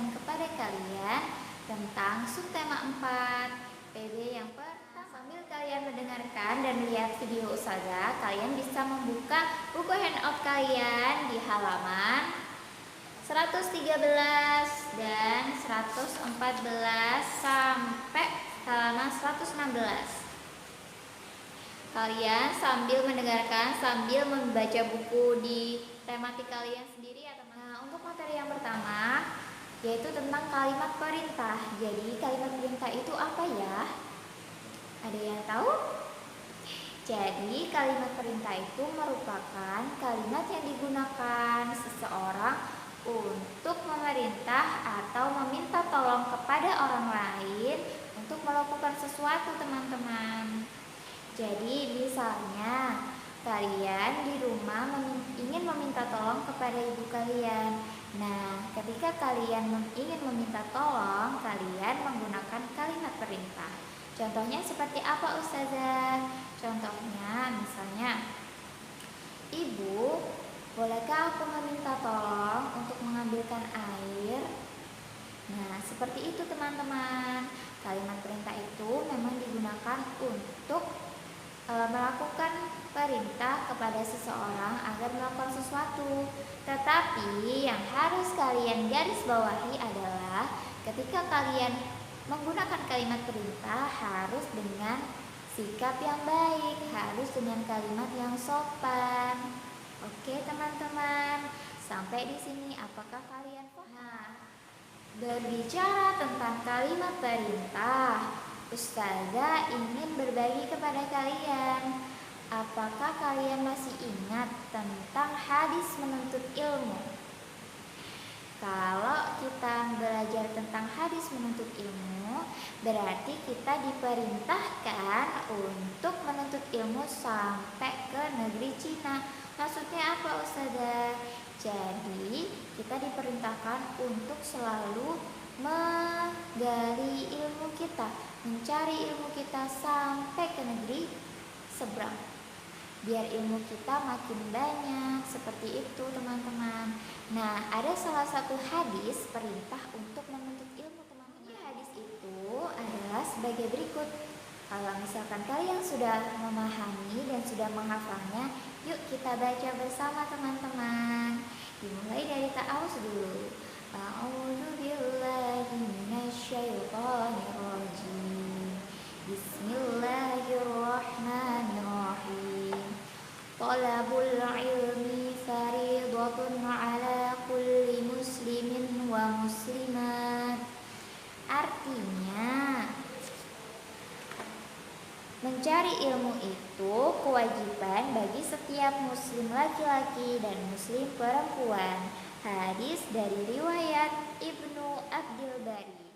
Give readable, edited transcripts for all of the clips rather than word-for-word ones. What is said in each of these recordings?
menjelaskan kepada kalian tentang subtema 4 PB yang pertama. Sambil kalian mendengarkan dan melihat video Ustazah, kalian bisa membuka buku handout kalian di halaman 113 dan 114 sampai halaman 116. Kalian sambil mendengarkan, sambil membaca buku di tematik kalian sendiri ya teman. Nah, untuk materi yang pertama yaitu tentang kalimat perintah. Jadi kalimat perintah itu apa ya? Ada yang tahu? Jadi kalimat perintah itu merupakan kalimat yang digunakan seseorang untuk memerintah atau meminta tolong kepada orang lain untuk melakukan sesuatu, teman-teman. Jadi misalnya kalian di rumah ingin meminta tolong kepada ibu kalian. Nah, ketika kalian ingin meminta tolong, kalian menggunakan kalimat perintah. Contohnya seperti apa, Ustazah? Contohnya misalnya, Ibu, bolehkah aku meminta tolong untuk mengambilkan air? Nah, seperti itu teman-teman. Kalimat perintah itu memang digunakan untuk melakukan perintah kepada seseorang agar melakukan sesuatu. Tetapi yang harus kalian garis bawahi adalah ketika kalian menggunakan kalimat perintah harus dengan sikap yang baik, harus dengan kalimat yang sopan. Oke teman-teman, sampai di sini apakah kalian paham? Nah, berbicara tentang kalimat perintah, Ustazah ingin berbagi kepada kalian. Apakah kalian masih ingat tentang hadis menuntut ilmu? Kalau kita belajar tentang hadis menuntut ilmu, berarti kita diperintahkan untuk menuntut ilmu sampai ke negeri Cina. Maksudnya apa, Ustazah? Jadi kita diperintahkan untuk selalu menggali ilmu kita, mencari ilmu kita sampai ke negeri seberang, biar ilmu kita makin banyak. Seperti itu teman-teman. Nah, ada salah satu hadis perintah untuk menuntut ilmu, teman-teman. Hadis itu adalah sebagai berikut. Kalau misalkan kalian sudah memahami dan sudah menghafalnya, yuk kita baca bersama teman-teman. Dimulai dari ta'awuz dulu. A'udzu billahi minasyaitonir rajim. Bismillahirrahmanirrahim. Talabul ilmi fariidatun 'ala kulli muslimin wa muslimat. Artinya, mencari ilmu itu kewajiban bagi setiap muslim laki-laki dan muslim perempuan. Hadis dari riwayat Ibnu Abdul Bari.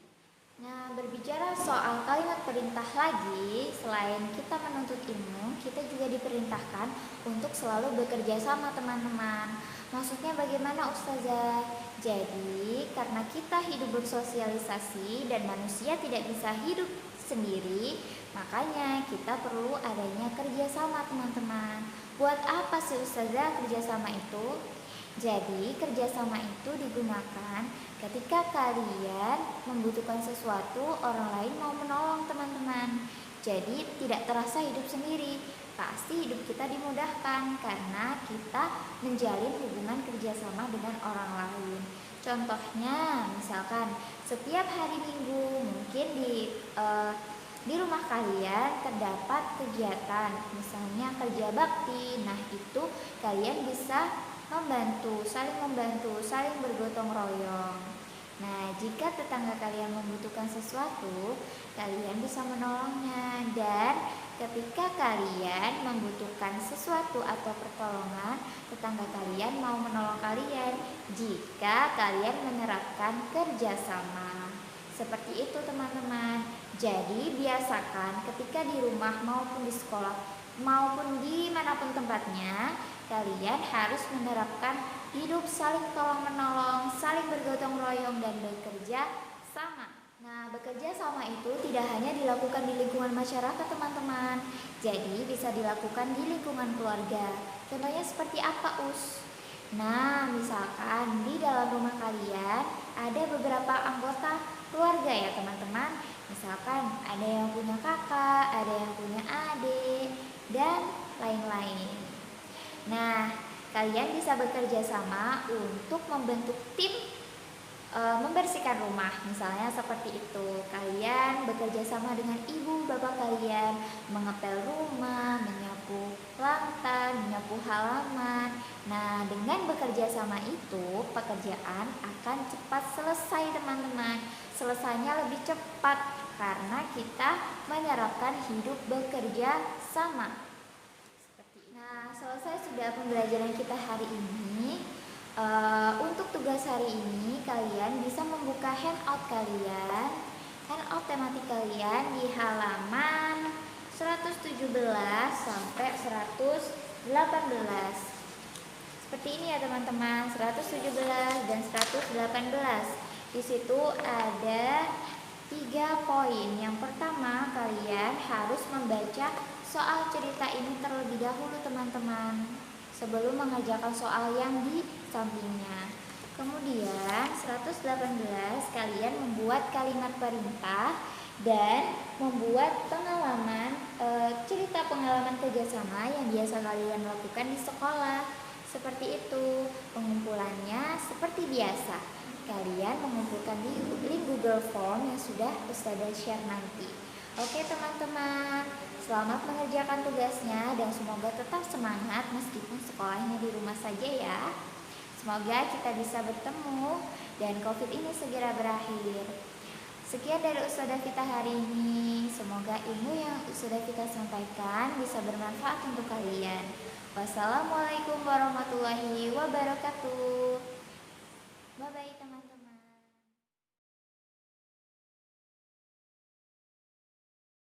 Nah, berbicara soal kalimat perintah lagi, selain kita menuntut ilmu, kita juga diperintahkan untuk selalu bekerja sama, teman-teman. Maksudnya bagaimana, Ustazah? Jadi, karena kita hidup bersosialisasi dan manusia tidak bisa hidup sendiri, makanya kita perlu adanya kerjasama, teman-teman. Buat apa sih, Ustazah, kerjasama itu? Jadi kerjasama itu digunakan ketika kalian membutuhkan sesuatu, orang lain mau menolong, teman-teman. Jadi tidak terasa hidup sendiri, pasti hidup kita dimudahkan karena kita menjalin hubungan kerjasama dengan orang lain. Contohnya misalkan setiap hari Minggu mungkin di rumah kalian terdapat kegiatan, misalnya kerja bakti. Nah, itu kalian bisa membantu, saling bergotong royong. Nah, jika tetangga kalian membutuhkan sesuatu, kalian bisa menolongnya. Dan ketika kalian membutuhkan sesuatu atau pertolongan, tetangga kalian mau menolong kalian jika kalian menerapkan kerjasama. Seperti itu, teman-teman. Jadi biasakan ketika di rumah maupun di sekolah maupun dimanapun tempatnya, kalian harus menerapkan hidup saling tolong menolong, saling bergotong royong dan bekerja sama. Nah, bekerja sama itu tidak hanya dilakukan di lingkungan masyarakat, teman-teman. Jadi bisa dilakukan di lingkungan keluarga. Contohnya seperti apa, Us? Nah, misalkan di dalam rumah kalian ada beberapa anggota keluarga ya teman-teman. Misalkan ada yang punya kakak, ada yang punya adik, dan lain-lain. Nah, kalian bisa bekerja sama untuk membentuk tim membersihkan rumah, misalnya seperti itu. Kalian bekerja sama dengan ibu bapak kalian, mengepel rumah, menyapu lantai, menyapu halaman. Nah, dengan bekerja sama itu, pekerjaan akan cepat selesai teman-teman. Selesainya lebih cepat karena kita menerapkan hidup bekerja sama. Nah, selesai sudah pembelajaran kita hari ini. Untuk tugas hari ini kalian bisa membuka handout kalian, handout tematik kalian di halaman 117 sampai 118. Seperti ini ya teman-teman, 117 dan 118. Di situ ada 3 poin. Yang pertama, kalian harus membaca soal cerita ini terlebih dahulu teman-teman, sebelum mengerjakan soal yang di sampingnya. Kemudian 118 kalian membuat kalimat perintah dan membuat pengalaman cerita pengalaman kerjasama yang biasa kalian lakukan di sekolah. Seperti itu. Pengumpulannya seperti biasa. Kalian mengumpulkan di link Google Form yang sudah Ustazah share nanti. Oke teman-teman, selamat mengerjakan tugasnya dan semoga tetap semangat meskipun sekolahnya di rumah saja ya. Semoga kita bisa bertemu dan COVID ini segera berakhir. Sekian dari Ustazah Vita hari ini. Semoga ilmu yang Ustazah Vita sampaikan bisa bermanfaat untuk kalian. Wassalamualaikum warahmatullahi wabarakatuh. Bye-bye teman-teman.